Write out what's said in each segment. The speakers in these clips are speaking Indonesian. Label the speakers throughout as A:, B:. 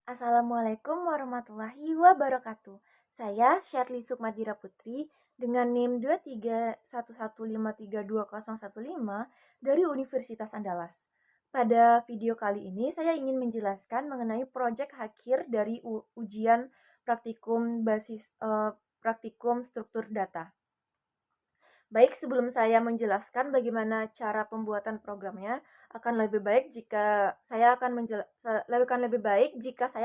A: Assalamualaikum warahmatullahi wabarakatuh. Saya Sherly Sukmadira Putri dengan NIM 23115320015 dari Universitas Andalas. Pada video kali ini saya ingin menjelaskan mengenai proyek akhir dari ujian praktikum struktur data. Baik, sebelum saya menjelaskan bagaimana cara pembuatan programnya, akan lebih baik jika saya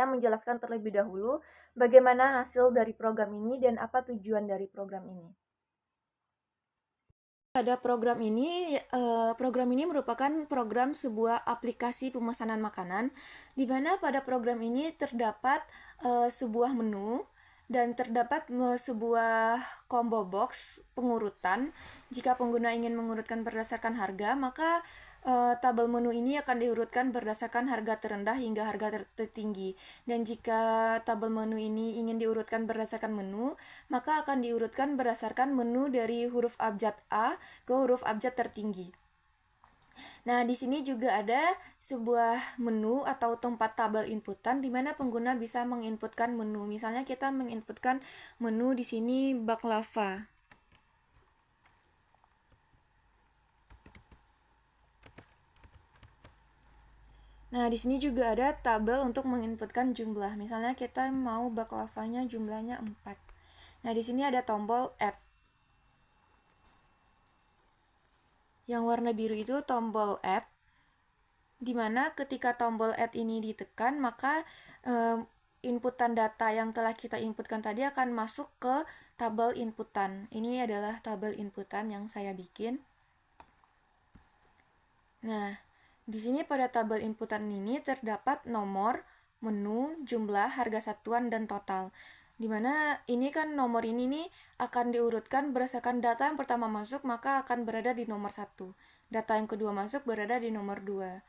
A: menjelaskan terlebih dahulu bagaimana hasil dari program ini dan apa tujuan dari program ini. Pada program ini merupakan program sebuah aplikasi pemesanan makanan, di mana pada program ini terdapat sebuah menu dan terdapat sebuah combo box pengurutan. Jika pengguna ingin mengurutkan berdasarkan harga, maka tabel menu ini akan diurutkan berdasarkan harga terendah hingga harga tertinggi. Dan jika tabel menu ini ingin diurutkan berdasarkan menu, maka akan diurutkan berdasarkan menu dari huruf abjad A ke huruf abjad tertinggi. Nah, di sini juga ada sebuah menu atau tempat tabel inputan di mana pengguna bisa menginputkan menu. Misalnya kita menginputkan menu di sini baklava. Nah, di sini juga ada tabel untuk menginputkan jumlah. Misalnya kita mau baklavanya jumlahnya 4. Nah, di sini ada tombol add. Yang warna biru itu tombol add, di mana ketika tombol add ini ditekan, maka inputan data yang telah kita inputkan tadi akan masuk ke tabel inputan. Ini adalah tabel inputan yang saya bikin. Nah, di sini pada tabel inputan ini terdapat nomor, menu, jumlah, harga satuan, dan total. Dimana ini kan nomor ini nih akan diurutkan berdasarkan data yang pertama masuk maka akan berada di nomor 1. Data yang kedua masuk berada di nomor 2.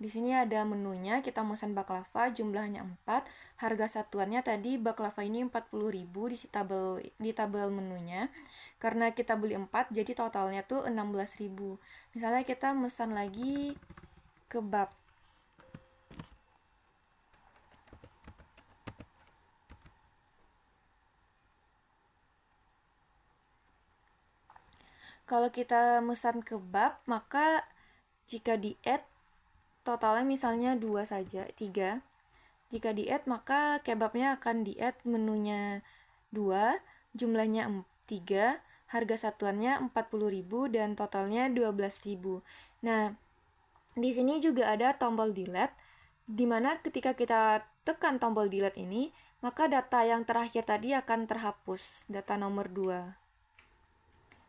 A: Di sini ada menunya, kita pesan baklava, jumlahnya 4, harga satuannya tadi baklava ini 40.000 di tabel menunya. Karena kita beli 4, jadi totalnya tuh 16.000. Misalnya kita pesan lagi kebab. Kalau kita pesan kebab, maka jika di-add totalnya misalnya 2 saja, 3. Jika di-add maka kebabnya akan di-add menunya 2, jumlahnya 3, harga satuannya 40.000 dan totalnya 12.000. Nah, di sini juga ada tombol delete, di mana ketika kita tekan tombol delete ini, maka data yang terakhir tadi akan terhapus, data nomor 2.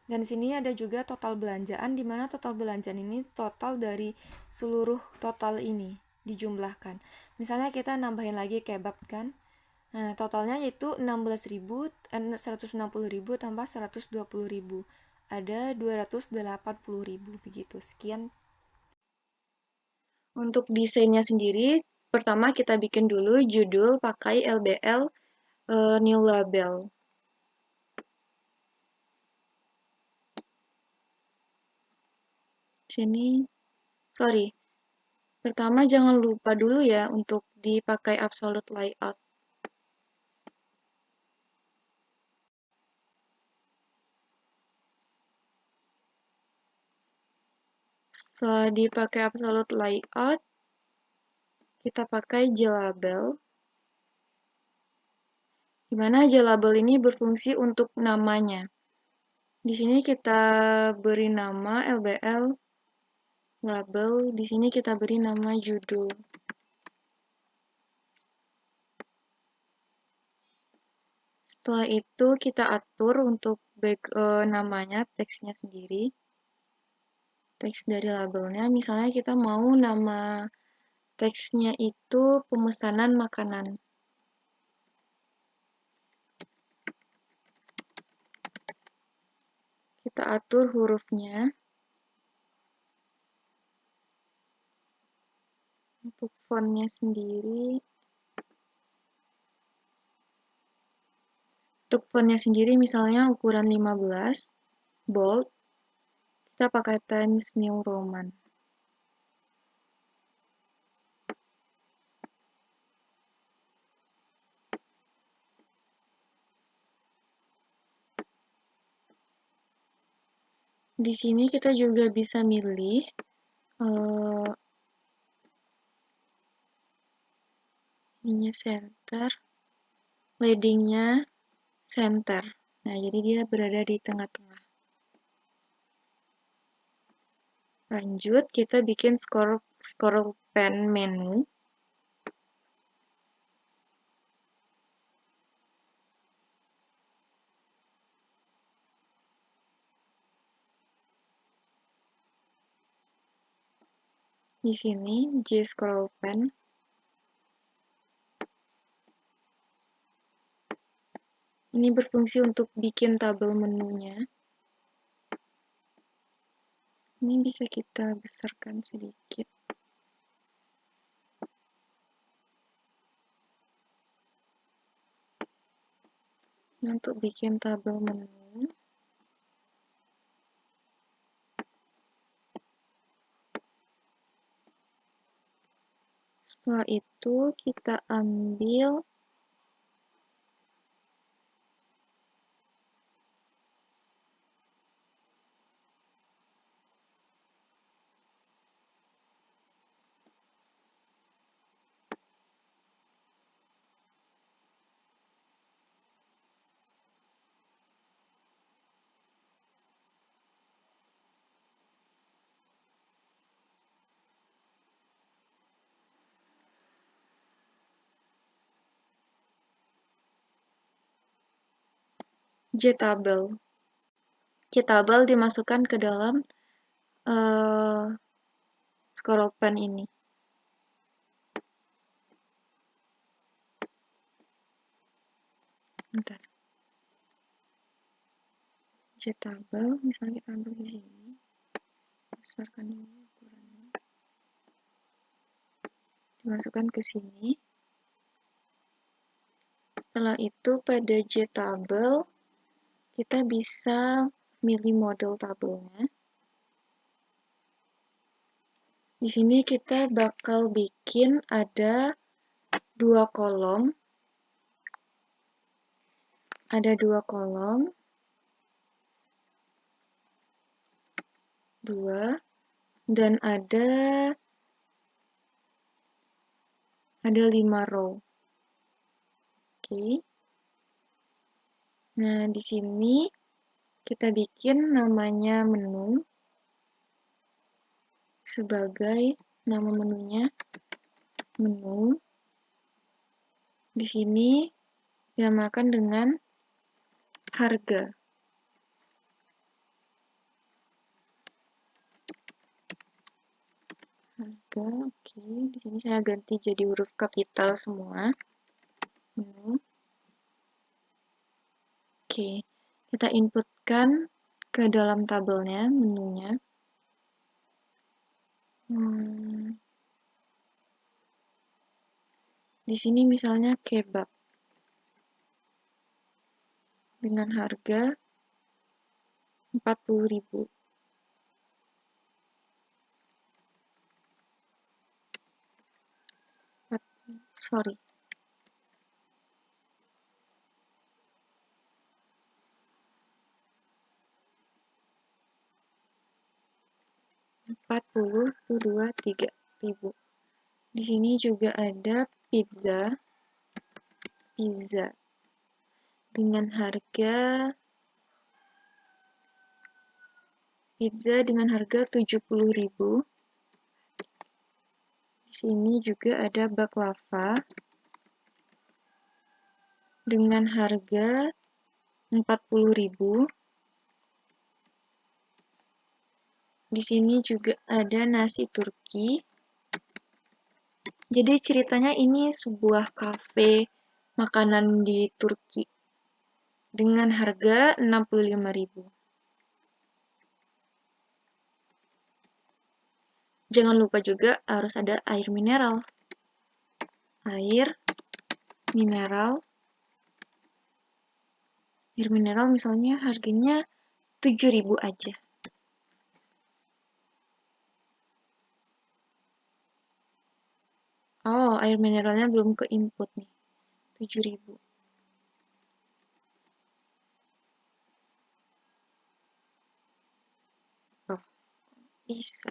A: Dan di sini ada juga total belanjaan, di mana total belanjaan ini total dari seluruh total ini dijumlahkan. Misalnya kita nambahin lagi kebab kan. Nah, totalnya yaitu 160.000 tambah 120.000. Ada 280.000 begitu. Sekian. Untuk desainnya sendiri, pertama kita bikin dulu judul pakai LBL new label. Pertama jangan lupa dulu ya untuk dipakai absolute layout. Setelah dipakai absolute layout, kita pakai JLabel. Di mana JLabel ini berfungsi untuk namanya. Di sini kita beri nama LBL label, di sini kita beri nama judul. Setelah itu kita atur untuk namanya, teksnya sendiri. Teks dari labelnya, misalnya kita mau nama teksnya itu pemesanan makanan. Kita atur hurufnya. Untuk fontnya sendiri, misalnya ukuran 15, bold, kita pakai Times New Roman. Di sini kita juga bisa milih ininya center, leadingnya center. Nah, jadi dia berada di tengah-tengah. Lanjut, kita bikin scroll pen menu. Di sini, J scroll pen. Ini berfungsi untuk bikin tabel menunya. Ini bisa kita besarkan sedikit. Untuk bikin tabel menu, setelah itu kita ambil JTable. JTable dimasukkan ke dalam scroll pen ini. Bentar. JTable, misalnya kita ambil di sini. Besarkan dulu ukurannya. Dimasukkan ke sini. Setelah itu pada JTable, kita bisa milih model tabelnya. Di sini kita bakal bikin ada dua kolom. Ada dua kolom. Dan ada 5 row. Oke. Nah, di sini kita bikin namanya menu sebagai nama menunya menu. Di sini dinamakan dengan harga. Harga, oke. Di sini saya ganti jadi huruf kapital semua. Menu. Oke, kita inputkan ke dalam tabelnya, menunya. Di sini misalnya kebab. Dengan harga 40.000. Sorry. 40.000. Di sini juga ada pizza dengan harga 70.000. Di sini juga ada baklava dengan harga 40.000. Di sini juga ada nasi Turki. Jadi ceritanya ini sebuah kafe makanan di Turki dengan harga 65.000. Jangan lupa juga harus ada air mineral. Air mineral misalnya harganya 7.000 aja. Oh, air mineralnya belum ke input nih. 7.000. Bisa.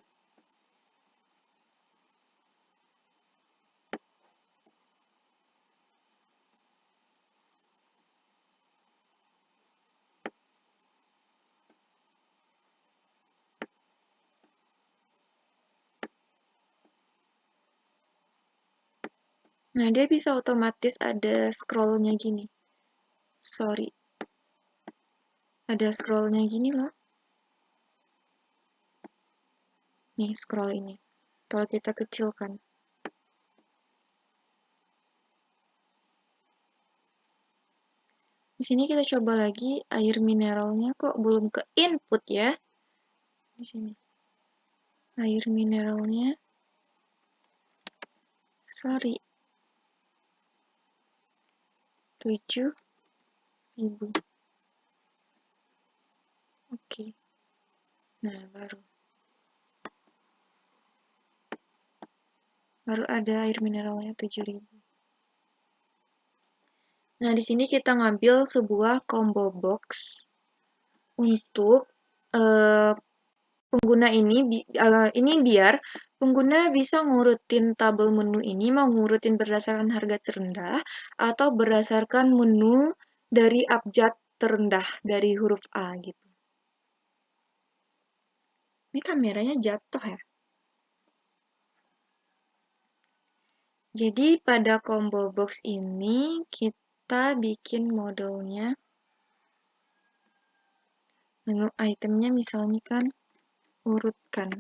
A: Nah, dia bisa otomatis ada scrollnya gini. Sorry. Ada scrollnya gini loh. Nih, scroll ini. Kalau kita kecilkan. Di sini kita coba lagi air mineralnya kok belum ke input ya. Di sini. Air mineralnya. Sorry. 7.000. Oke. Nah, baru ada air mineralnya 7.000. Nah, di sini kita ngambil sebuah combo box untuk pengguna ini biar pengguna bisa ngurutin tabel menu ini, mau ngurutin berdasarkan harga terendah atau berdasarkan menu dari abjad terendah dari huruf A gitu. Ini kameranya jatuh ya. Jadi pada combo box ini kita bikin modelnya, menu itemnya misalnya kan urutkan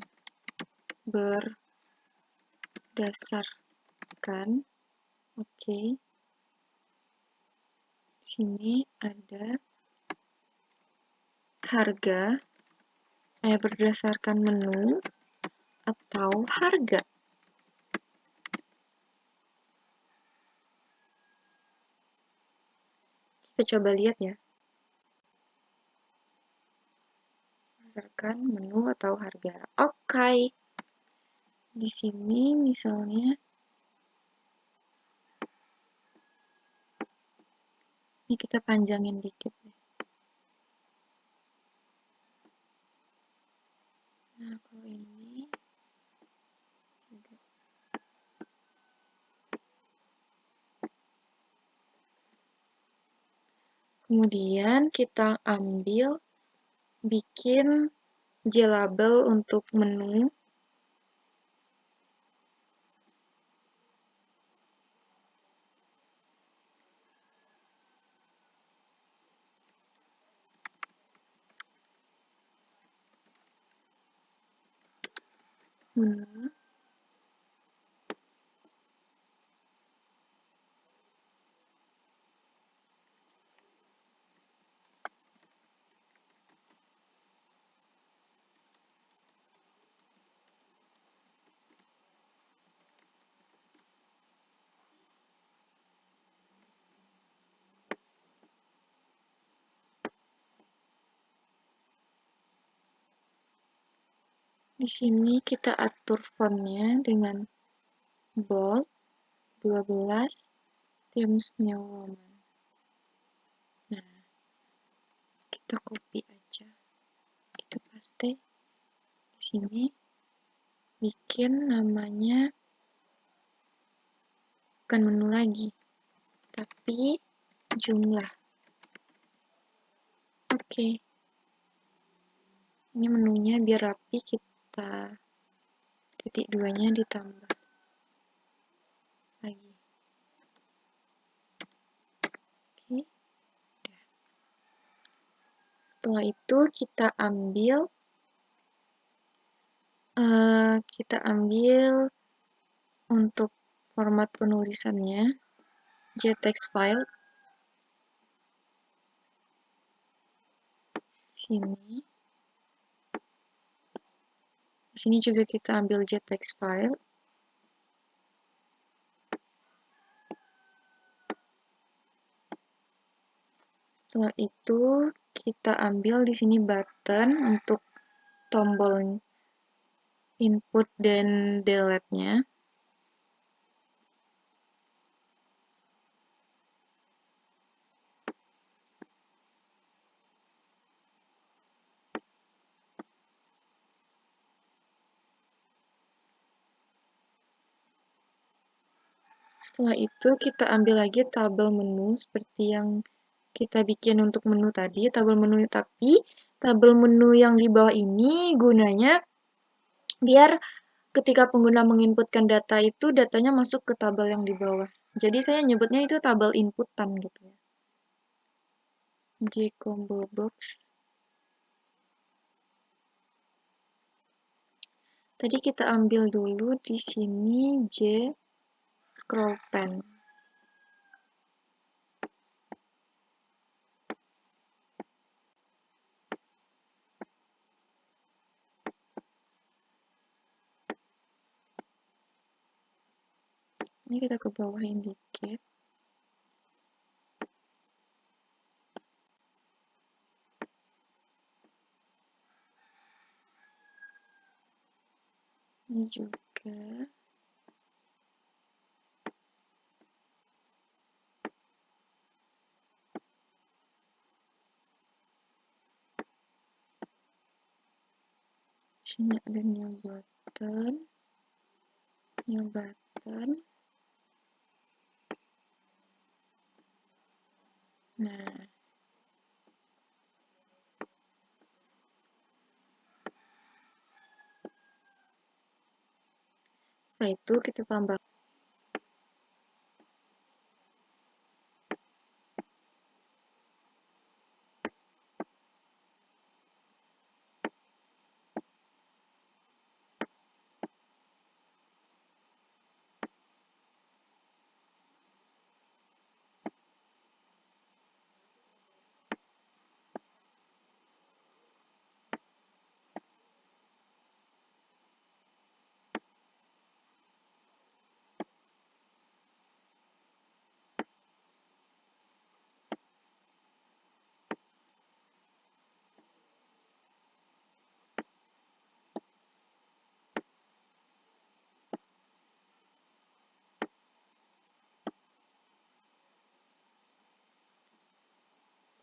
A: berdasarkan. Oke. Sini ada harga berdasarkan menu atau harga. Kita coba lihat ya. Berdasarkan menu atau harga. Oke. Di sini misalnya ini kita panjangin dikit ya. Nah, kalau ini juga. Kemudian kita ambil bikin J-label untuk menu. Menu. Di sini kita atur fontnya dengan bold 12 Times New Roman. Nah, kita copy aja. Kita paste di sini. Bikin namanya bukan menu lagi, tapi jumlah. Oke. Ini menunya biar rapi, kita titik 2-nya ditambah lagi. Oke. Setelah itu kita ambil untuk format penulisannya JText file. Sini. Di sini juga kita ambil JText file. Setelah itu kita ambil di sini button untuk tombol input dan delete-nya. Setelah itu kita ambil lagi tabel menu seperti yang kita bikin untuk menu tadi, tabel menu, tapi tabel menu yang di bawah ini gunanya biar ketika pengguna menginputkan data itu datanya masuk ke tabel yang di bawah. Jadi saya nyebutnya itu tabel inputan gitu ya. Combo box. Tadi kita ambil dulu di sini J scroll pen. Ini kita ke bawahin dikit. Ini juga. Sini ada new button. New button. Nah. Setelah itu kita tambah.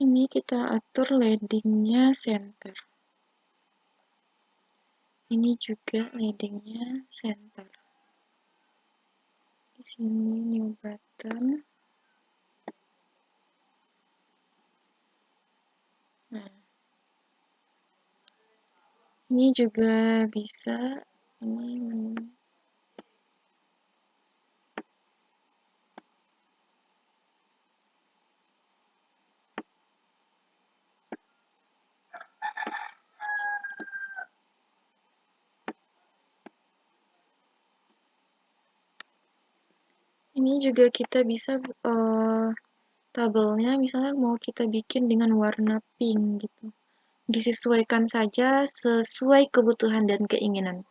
A: Ini kita atur leadingnya center. Ini juga leadingnya center. Di sini new button. Nah, ini juga bisa. Ini menu. Ini juga kita bisa tabelnya misalnya mau kita bikin dengan warna pink gitu. Disesuaikan saja sesuai kebutuhan dan keinginan.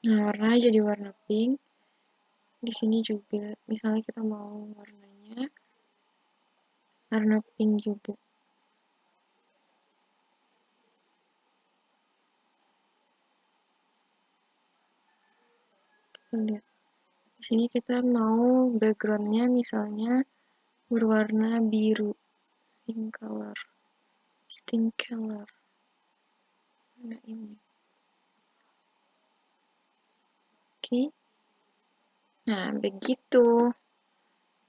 A: Nah, warnanya jadi warna pink. Di sini juga, misalnya kita mau warnanya warna pink juga. Kita lihat. Di sini kita mau backgroundnya misalnya berwarna biru. Distinct color. Nah, ini. Oke. Nah, begitu.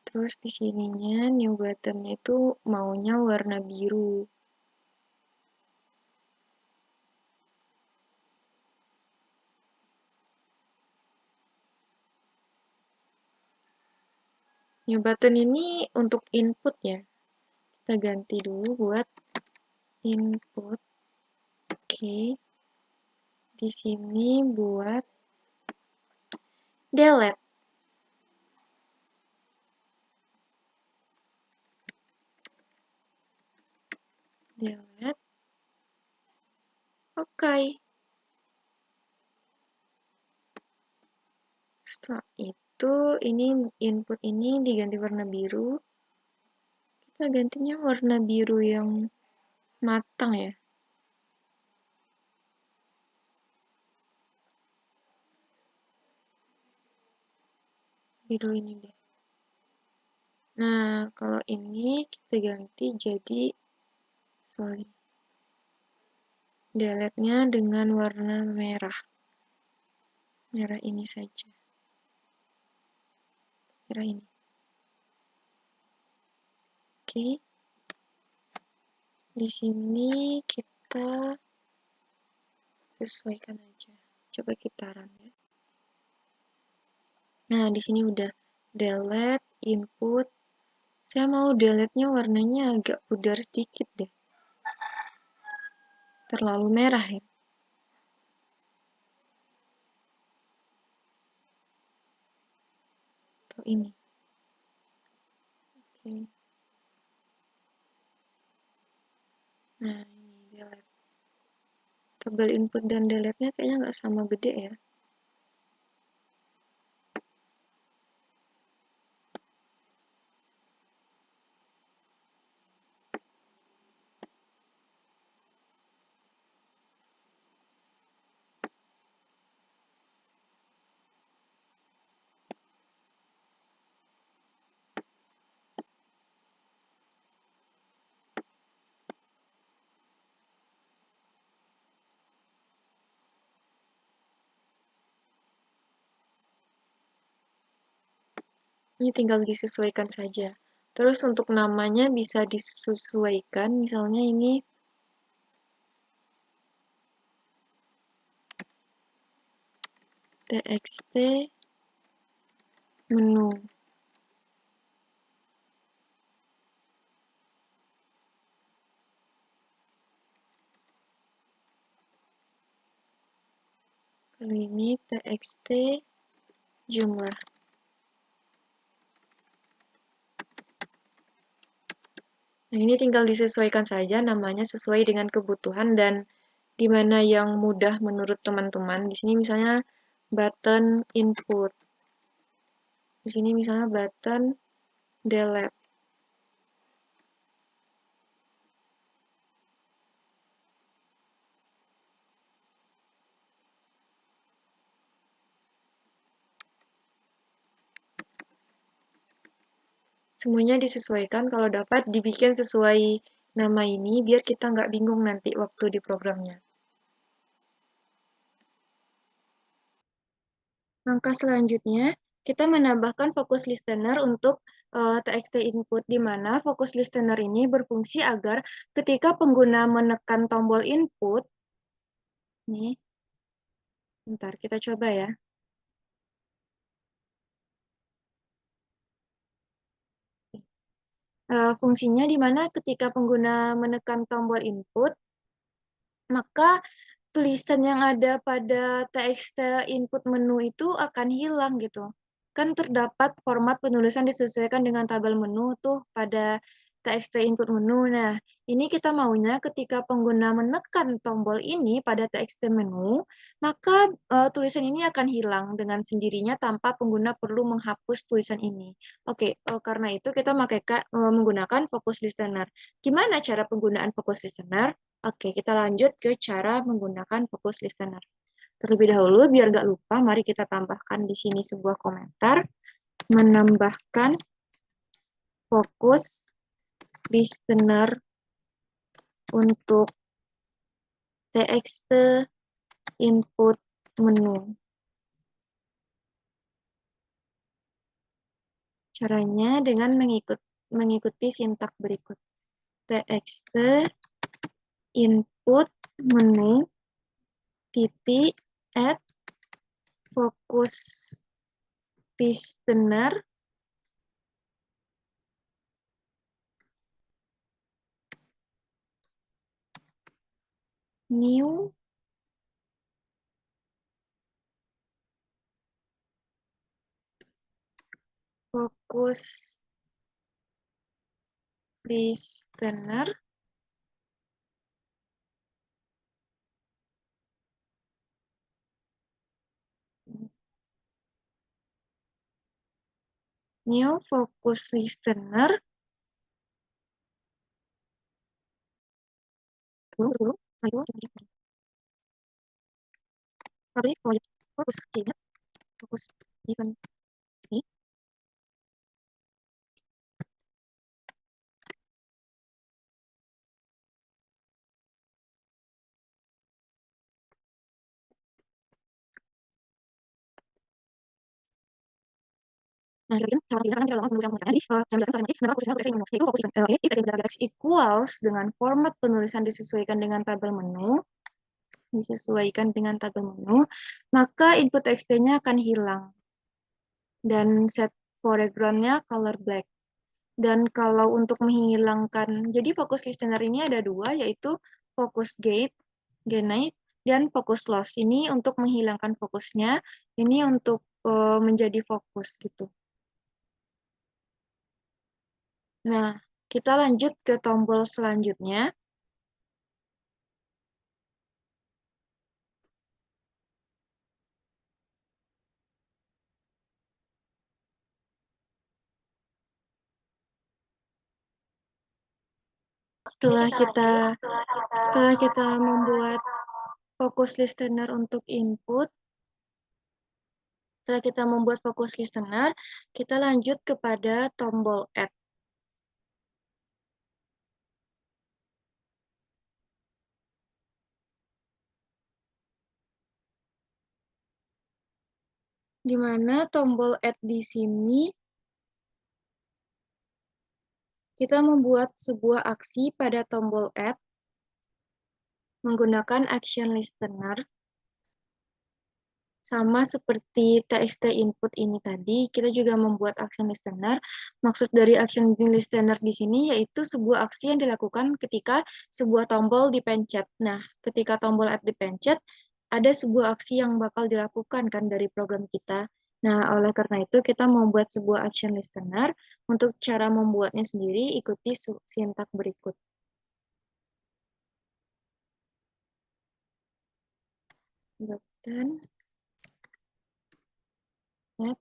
A: Terus di sininya new buttonnya itu maunya warna biru. New button ini untuk input ya. Kita ganti dulu buat input. Oke. Di sini buat delete. Delete. Oke. Setelah itu ini input ini diganti warna biru. Kita gantinya warna biru yang matang ya. dulu ini deh. Nah, kalau ini kita ganti jadi, sorry, delete-nya dengan warna merah. Merah ini saja. Merah ini. Oke. Di sini kita sesuaikan aja. Coba kita run ya. Nah, di sini udah delete, input. Saya mau delete-nya warnanya agak pudar sedikit deh. Terlalu merah ya. Atau ini. Oke. Nah, ini delete. Tebal input dan delete-nya kayaknya nggak sama gede ya. Ini tinggal disesuaikan saja. Terus untuk namanya bisa disesuaikan, misalnya ini txt menu. Kali ini txt jumlah. Nah, ini tinggal disesuaikan saja namanya sesuai dengan kebutuhan dan di mana yang mudah menurut teman-teman. Di sini misalnya button input. Di sini misalnya button delete. Semuanya disesuaikan, kalau dapat dibikin sesuai nama ini biar kita nggak bingung nanti waktu di programnya. Langkah selanjutnya, kita menambahkan focus listener untuk txt input, di mana focus listener ini berfungsi agar ketika pengguna menekan tombol input, nih, bentar kita coba ya. Fungsinya di mana ketika pengguna menekan tombol input, maka tulisan yang ada pada txt input menu itu akan hilang gitu. Kan terdapat format penulisan disesuaikan dengan tabel menu tuh pada txt input menu. Nah, ini kita maunya ketika pengguna menekan tombol ini pada txt menu, maka tulisan ini akan hilang dengan sendirinya tanpa pengguna perlu menghapus tulisan ini. Oke, karena itu kita menggunakan focus listener. Gimana cara penggunaan focus listener? Oke, kita lanjut ke cara menggunakan focus listener. Terlebih dahulu, biar nggak lupa, mari kita tambahkan di sini sebuah komentar. Menambahkan focus listener untuk txt input menu. Caranya dengan mengikuti sintak berikut. Txt input menu titik add focus listener new focus listener new focus listener dulu public fokus kayaknya fokus event ini Nah, kita bikin sama tiga kan kita lama menuliskan di 19 nanti mendapat fokus listener menu. Yaitu fokus listener if x equals dengan format penulisan disesuaikan dengan tabel menu, maka input text-nya akan hilang dan set foreground-nya color black. Dan kalau untuk menghilangkan, jadi fokus listener ini ada dua, yaitu fokus gate, dan fokus loss. Ini untuk menghilangkan fokusnya, ini untuk menjadi fokus gitu. Nah, kita lanjut ke tombol selanjutnya. Setelah kita membuat fokus listener untuk input, setelah kita membuat fokus listener, kita lanjut kepada tombol add. Di mana tombol add di sini kita membuat sebuah aksi pada tombol add menggunakan action listener. Sama seperti txt input ini tadi, kita juga membuat action listener. Maksud dari action listener di sini yaitu sebuah aksi yang dilakukan ketika sebuah tombol dipencet. Nah, ketika tombol add dipencet, ada sebuah aksi yang bakal dilakukan kan dari program kita. Nah, oleh karena itu kita membuat sebuah action listener. Untuk cara membuatnya sendiri, ikuti sintak berikut. Button add.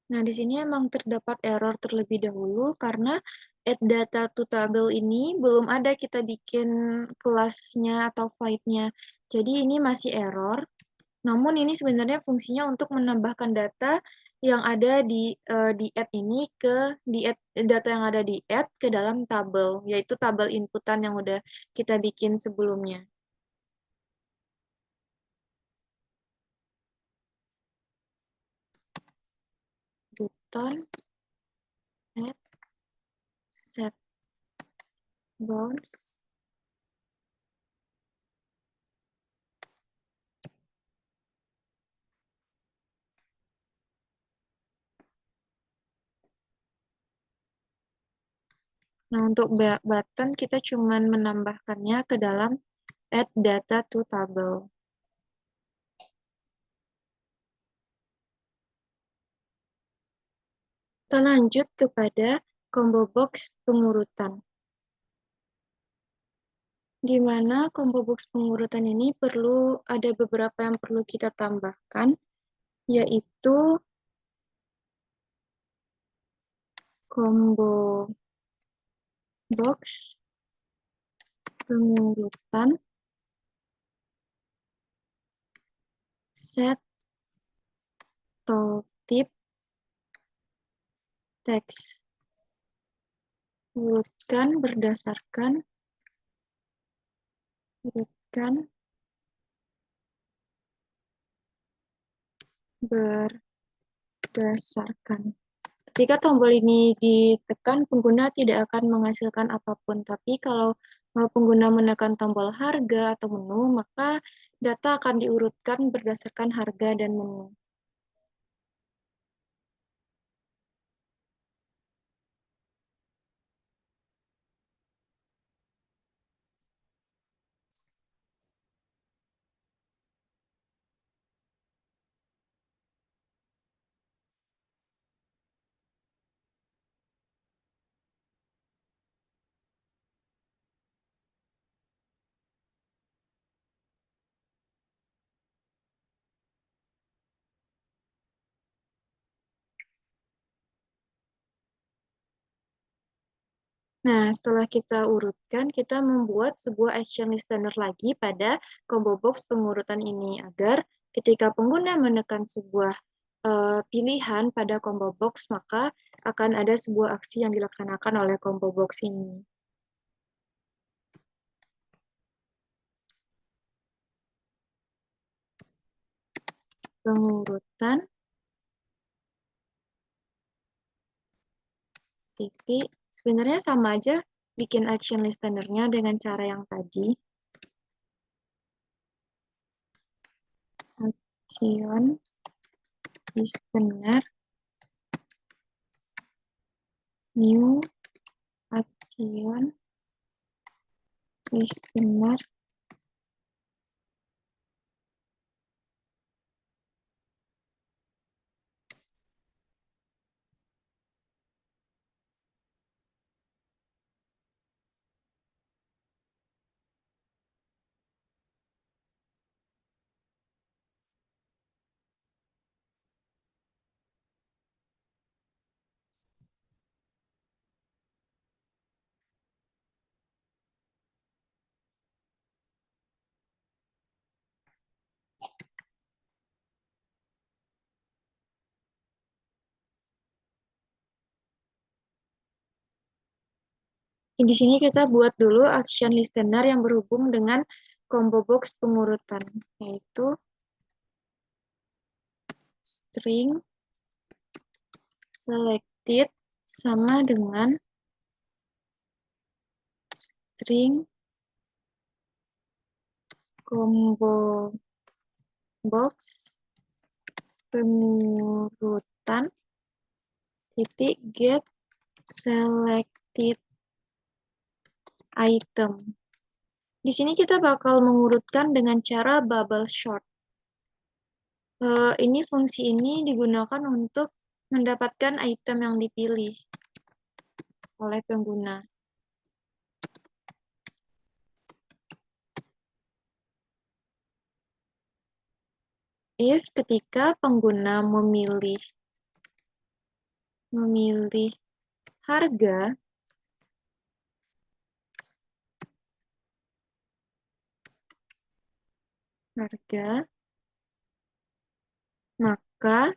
A: Nah, di sini emang terdapat error terlebih dahulu karena add data to table ini belum ada kita bikin kelasnya atau void-nya. Jadi ini masih error. Namun ini sebenarnya fungsinya untuk menambahkan data yang ada di add ini ke data yang ada di add ke dalam tabel, yaitu tabel inputan yang udah kita bikin sebelumnya. Button add set bounds. Nah, untuk button kita cuman menambahkannya ke dalam add data to table. Kita lanjut kepada combo box pengurutan. Di mana combo box pengurutan ini ada beberapa yang perlu kita tambahkan, yaitu combo box pengurutan set tooltip text. Urutkan berdasarkan Ketika tombol ini ditekan, pengguna tidak akan menghasilkan apapun. Tapi kalau pengguna menekan tombol harga atau menu, maka data akan diurutkan berdasarkan harga dan menu. Nah, setelah kita urutkan, kita membuat sebuah action listener lagi pada combo box pengurutan ini agar ketika pengguna menekan sebuah pilihan pada combo box, maka akan ada sebuah aksi yang dilaksanakan oleh combo box ini. Pengurutan titik, sebenarnya sama aja bikin action listener-nya dengan cara yang tadi. Action listener, new action listener. Di sini kita buat dulu action listener yang berhubung dengan combo box pengurutan, yaitu string selected sama dengan string combo box pengurutan titik get selected item. Di sini kita bakal mengurutkan dengan cara bubble sort. Ini fungsi ini digunakan untuk mendapatkan item yang dipilih oleh pengguna. If ketika pengguna memilih harga maka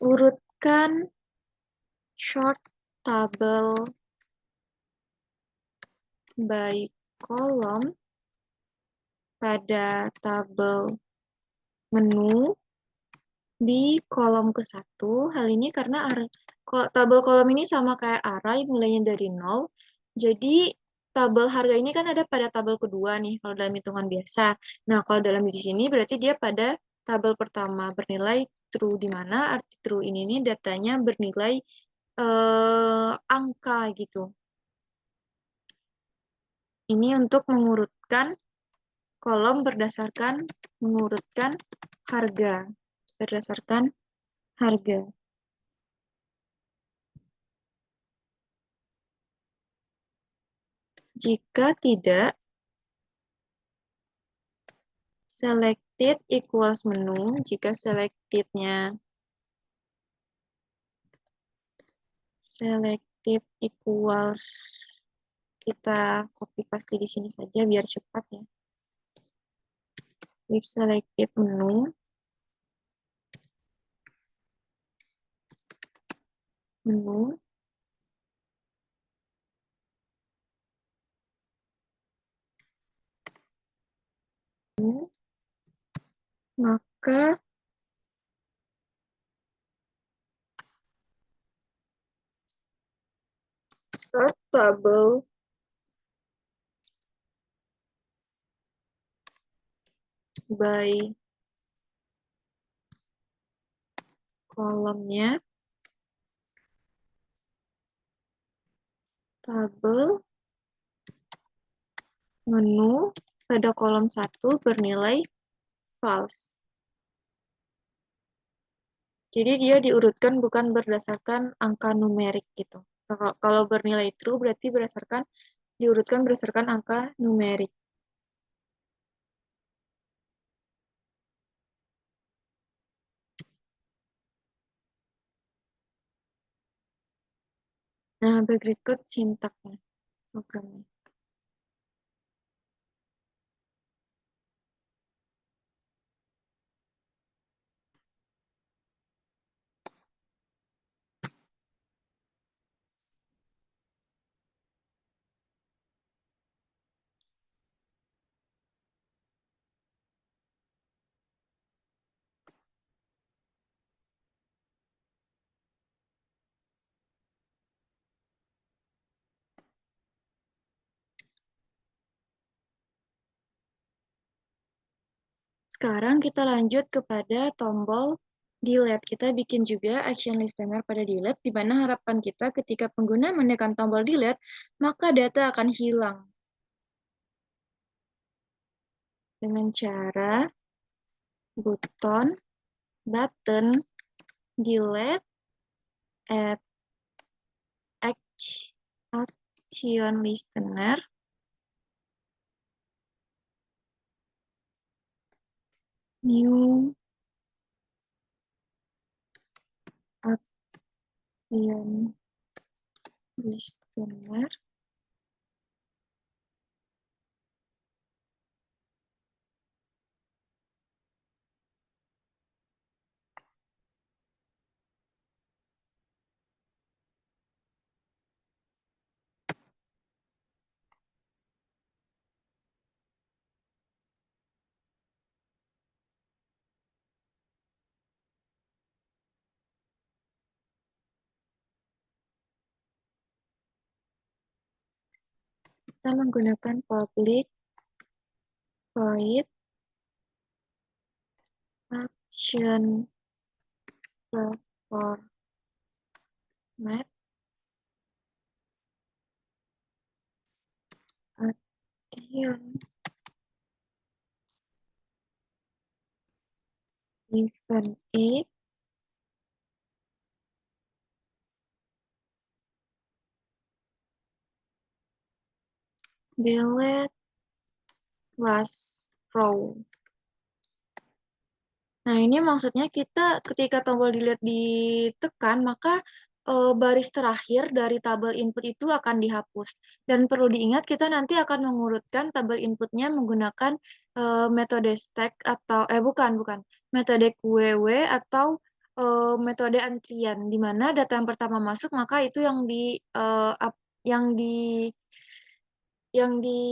A: urutkan short table by column pada tabel menu di kolom ke-1. Hal ini karena tabel kolom ini sama kayak array mulainya dari 0. Jadi tabel harga ini kan ada pada tabel kedua nih kalau dalam hitungan biasa. Nah, kalau dalam di sini berarti dia pada tabel pertama bernilai true, di mana arti true ini nih datanya bernilai angka gitu. Ini untuk mengurutkan kolom mengurutkan berdasarkan harga. Jika tidak, selected equals menu. Jika selected equals, kita copy paste di sini saja biar cepat ya. If selected menu, maka sort table by kolomnya tabel menu pada kolom 1 bernilai false. Jadi dia diurutkan bukan berdasarkan angka numerik gitu. Kalau bernilai true berarti diurutkan berdasarkan angka numerik. Nah, berikut sintaknya programnya. Sekarang kita lanjut kepada tombol delete. Kita bikin juga action listener pada delete, di mana harapan kita ketika pengguna menekan tombol delete, maka data akan hilang. Dengan cara button delete at action listener new action listener kita menggunakan public void action format action event if delete last row. Nah, ini maksudnya kita ketika tombol delete ditekan, maka baris terakhir dari tabel input itu akan dihapus. Dan perlu diingat, kita nanti akan mengurutkan tabel inputnya menggunakan metode stack atau, bukan, metode QW atau metode antrian, di mana data yang pertama masuk, maka itu yang di, yang di,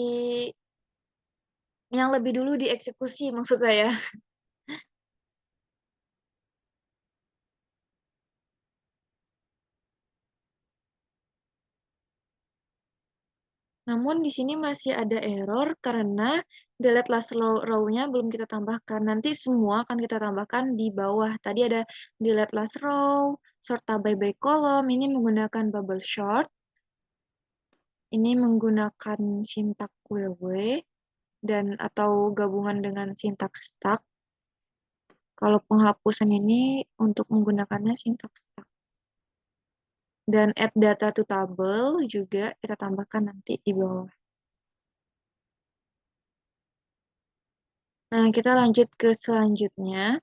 A: yang lebih dulu dieksekusi, maksud saya. Namun di sini masih ada error karena delete last row-nya belum kita tambahkan. Nanti semua akan kita tambahkan di bawah. Tadi ada delete last row, sort by column, ini menggunakan bubble sort, ini menggunakan sintak QW, dan atau gabungan dengan sintak stack. Kalau penghapusan ini untuk menggunakannya sintak stack. Dan add data to table juga kita tambahkan nanti di bawah. Nah, kita lanjut ke selanjutnya.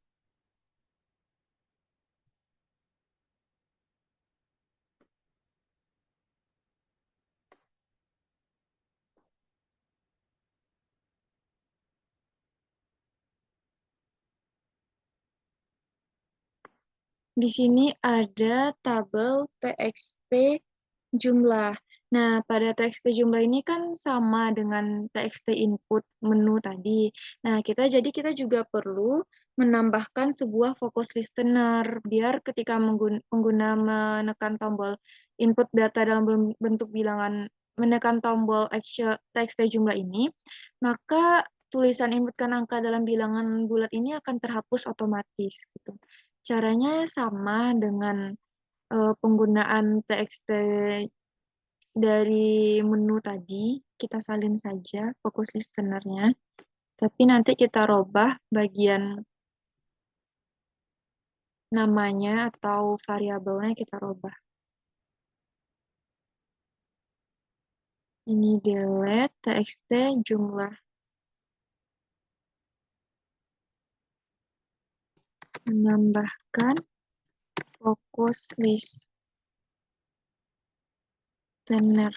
A: Di sini ada tabel TXT jumlah. Nah, pada TXT jumlah ini kan sama dengan TXT input menu tadi. Nah, kita juga perlu menambahkan sebuah focus listener biar ketika pengguna menekan tombol input data dalam bentuk bilangan, menekan tombol TXT jumlah ini, maka tulisan inputkan angka dalam bilangan bulat ini akan terhapus otomatis gitu. Caranya sama dengan penggunaan TXT dari menu tadi, kita salin saja fokus listenernya, tapi nanti kita robah bagian namanya atau variabelnya kita robah. Ini delete txt jumlah. Menambahkan fokus list. listener.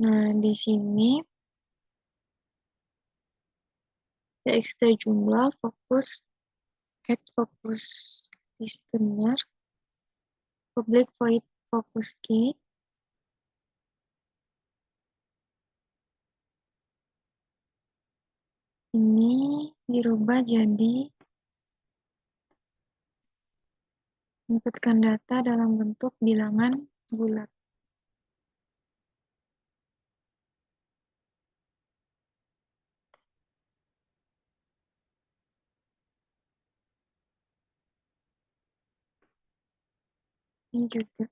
A: Nah, di sini txt jumlah fokus add fokus listener public void focus key. Ini dirubah jadi inputkan data dalam bentuk bilangan bulat. Ini juga.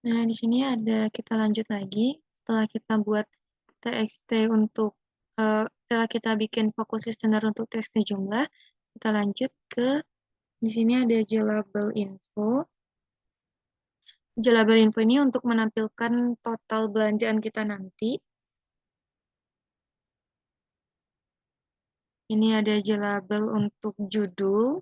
A: Nah, di sini ada, kita lanjut lagi. Setelah kita buat txt untuk, setelah kita bikin fokus listener untuk txt jumlah, kita lanjut ke, di sini ada jelabel info. Jelabel info ini untuk menampilkan total belanjaan kita nanti. Ini ada jelabel untuk judul.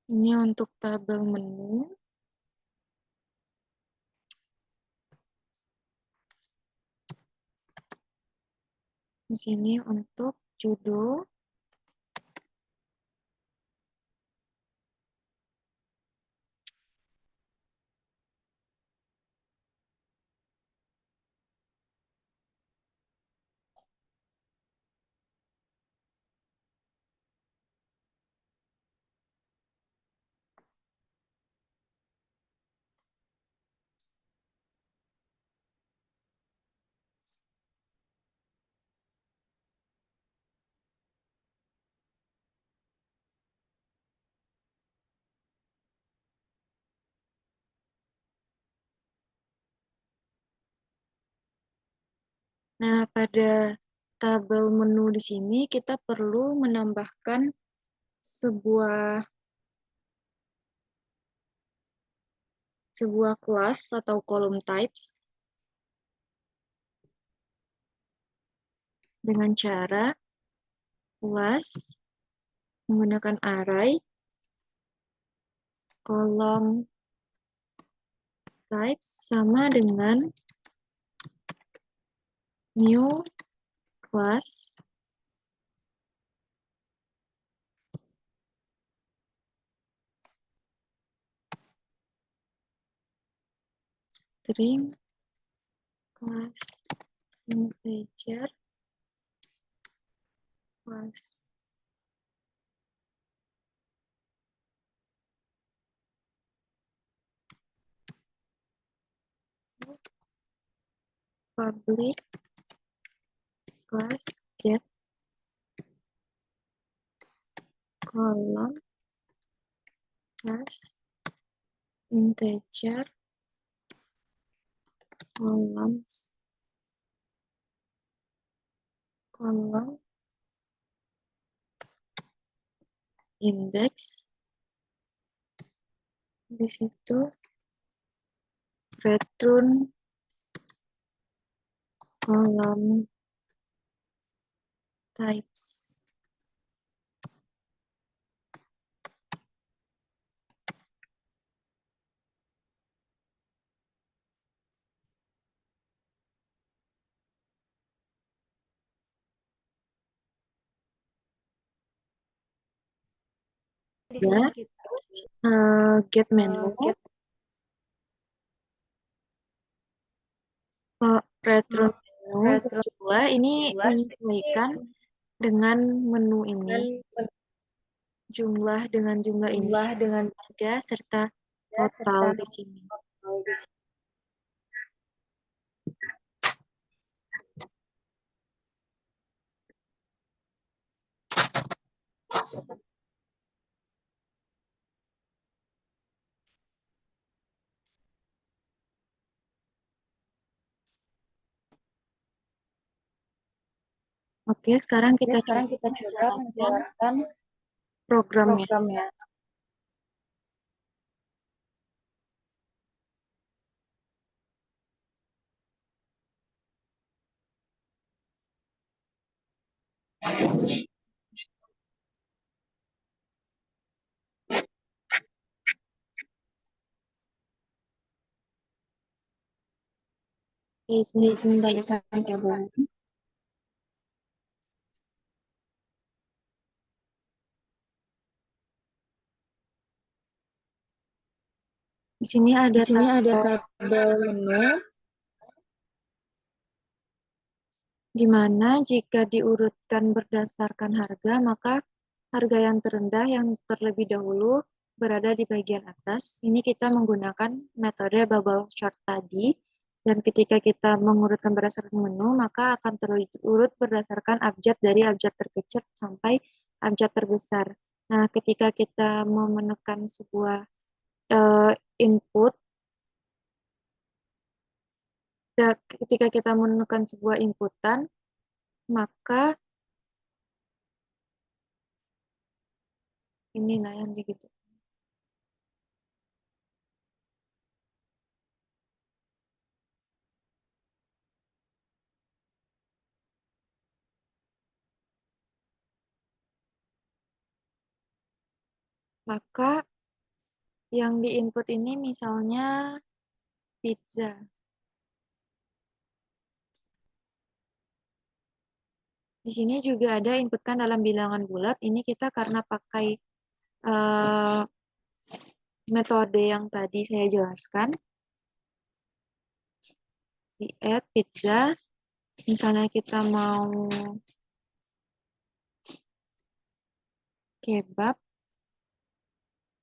A: Ini untuk tabel menu. Di sini untuk judul. Nah, pada tabel menu di sini kita perlu menambahkan sebuah kelas atau kolom types dengan cara kelas menggunakan array kolom types sama dengan new class string class integer class public class get kolom class integer columns kolom index. Di situ return kolom types. Di sini kita get menu return menu jumlah ini menyesuaikan dengan menu ini, jumlah dengan jumlah ini, harga serta total di sini. Oke, sekarang
B: Oke,
A: kita
B: sekarang
A: coba
B: kita coba
A: menjalankan
B: menjalankan
A: programnya.
B: programnya.
A: Oke,
B: Oke,
A: sebentar
B: sebentar
A: ya.
B: ya, Bu.
A: Di sini
B: Di
A: ada
B: sini ada
A: tabel
B: tabel menu.
A: di mana jika diurutkan berdasarkan harga, maka harga yang terendah yang terlebih dahulu berada di bagian atas. Ini kita menggunakan metode bubble chart tadi. Dan ketika kita mengurutkan berdasarkan menu, maka akan terurut berdasarkan abjad dari abjad terkecil sampai abjad terbesar. Nah, ketika kita mau menekan sebuah eh, input, ketika kita menekan sebuah inputan, maka inilah yang gitu. Maka yang diinput ini misalnya pizza. Di sini juga ada inputkan dalam bilangan bulat. Ini kita karena pakai uh, metode yang tadi saya jelaskan. Di add pizza. Misalnya kita mau kebab.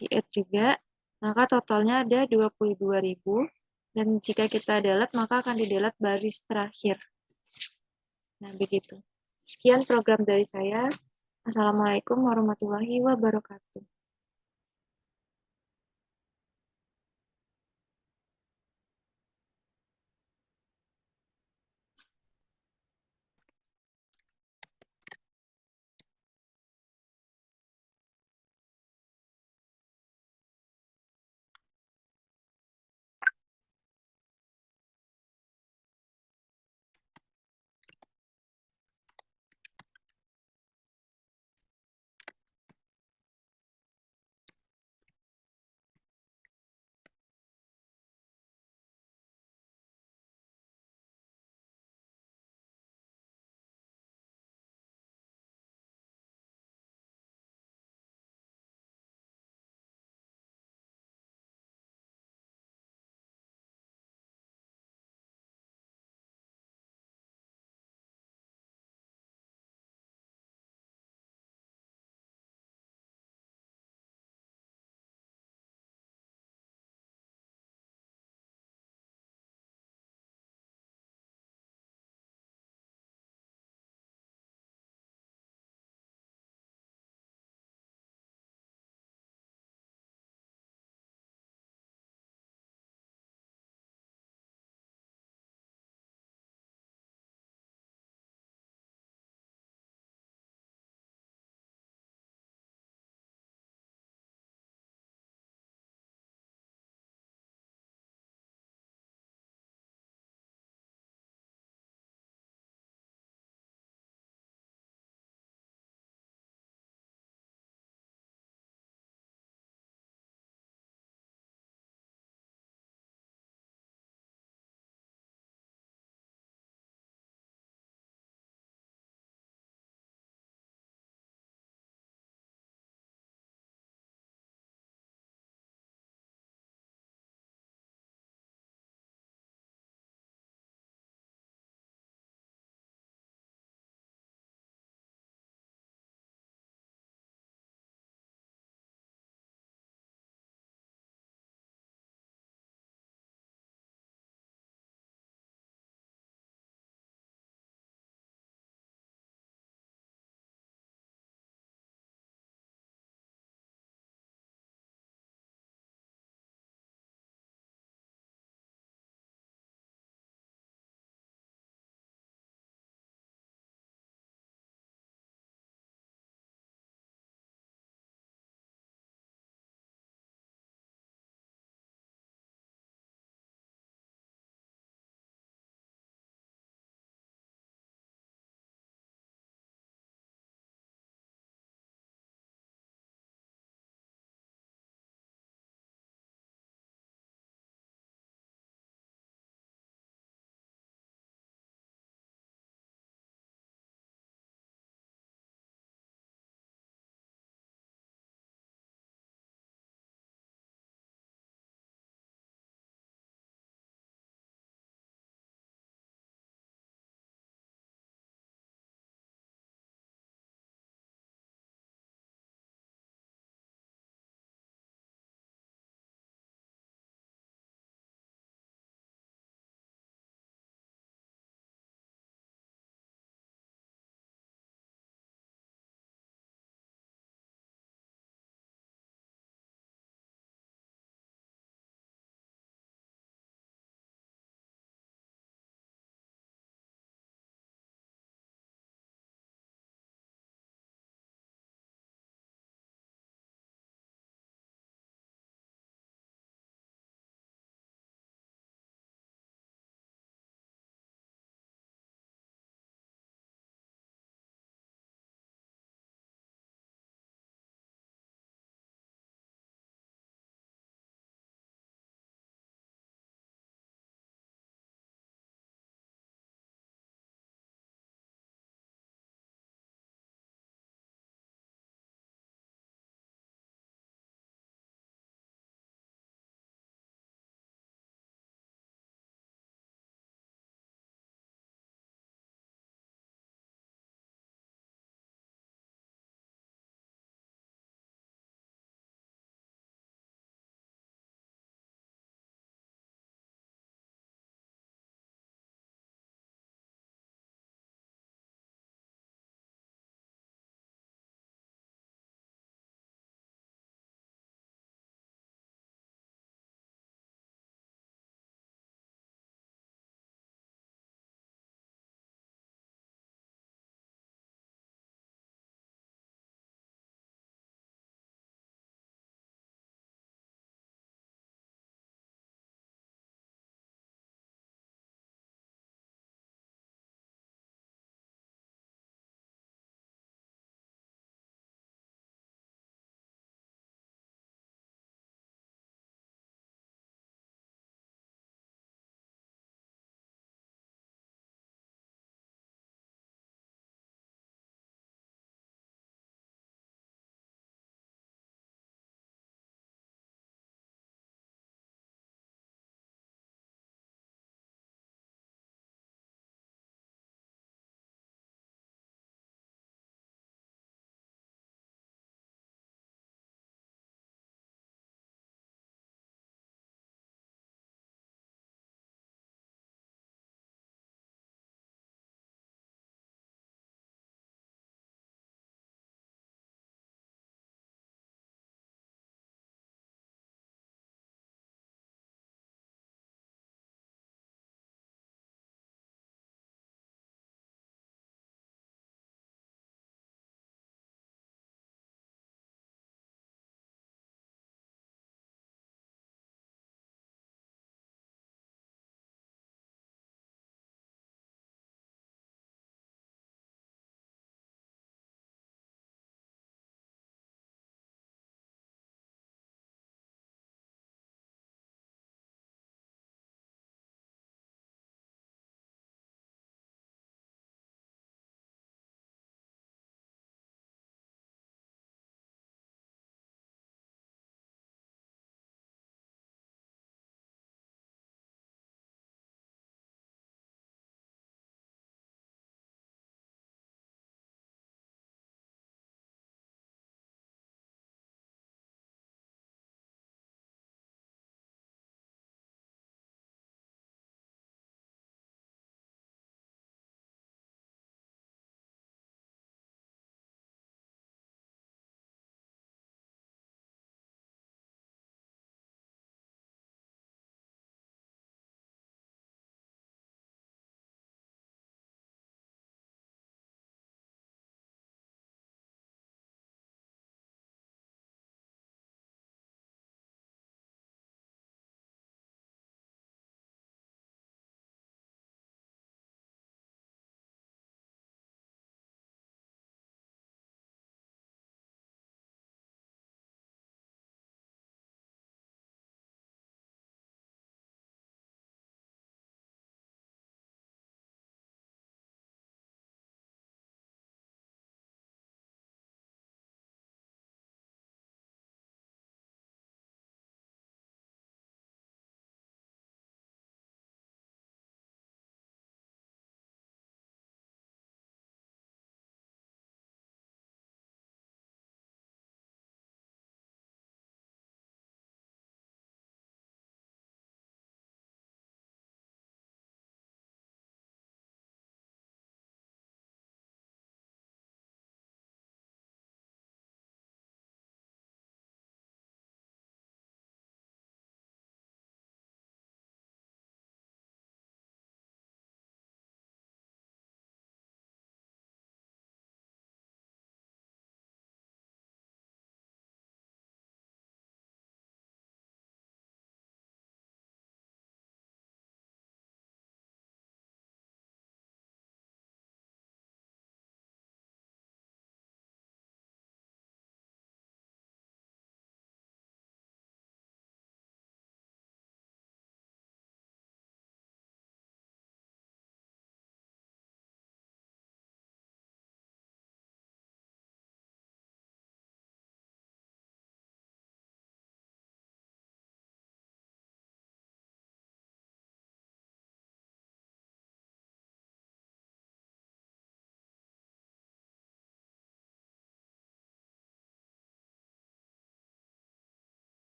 A: Di add juga. Maka totalnya ada 22.000. Dan jika kita delete, maka akan di delete baris terakhir. Nah, begitu. Sekian program dari saya. Assalamualaikum warahmatullahi wabarakatuh.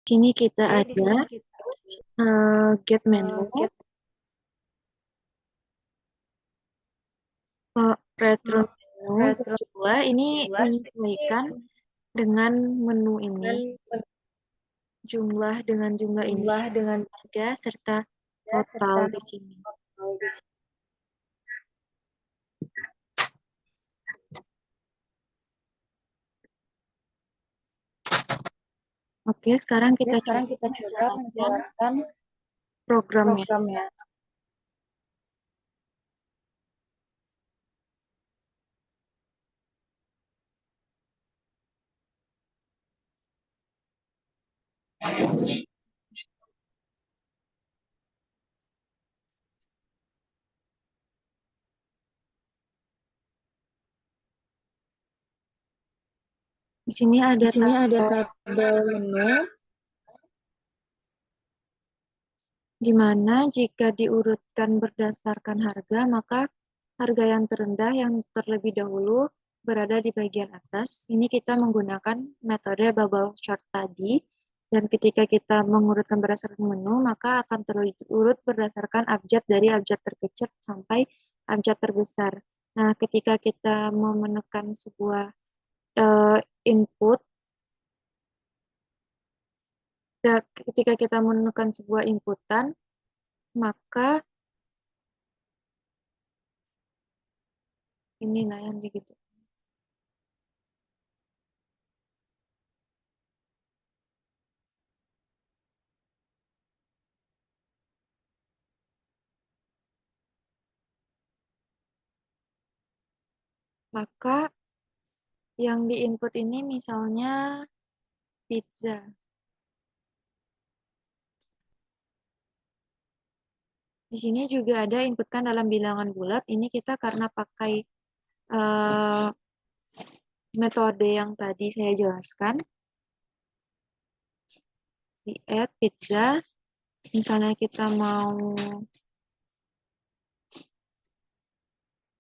A: Sini kita ada get menu, retro menu berjumlah. Ini menyesuaikan dengan menu ini, jumlah dengan jumlah ini, harga serta total di sini. Oke, sekarang kita coba menjalankan programnya. Di sini ada tabel menu, di mana jika diurutkan berdasarkan harga, maka harga yang terendah yang terlebih dahulu berada di bagian atas. Ini kita menggunakan metode bubble chart tadi, dan ketika kita mengurutkan berdasarkan menu, maka akan terurut berdasarkan abjad dari abjad terkecil sampai abjad terbesar. Nah, ketika kita mau menekan sebuah input, ketika kita menekan sebuah inputan, maka inilah yang gitu. Maka yang di input ini misalnya pizza. Di sini juga ada inputkan dalam bilangan bulat. Ini kita karena pakai metode yang tadi saya jelaskan. Di add pizza. Misalnya kita mau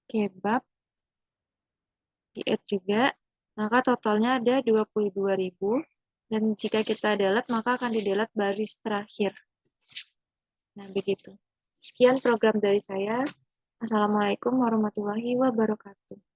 A: kebab. Di add juga. Maka totalnya ada 22.000. Dan jika kita delete, maka akan di delete baris terakhir. Nah, begitu. Sekian program dari saya. Assalamualaikum warahmatullahi wabarakatuh.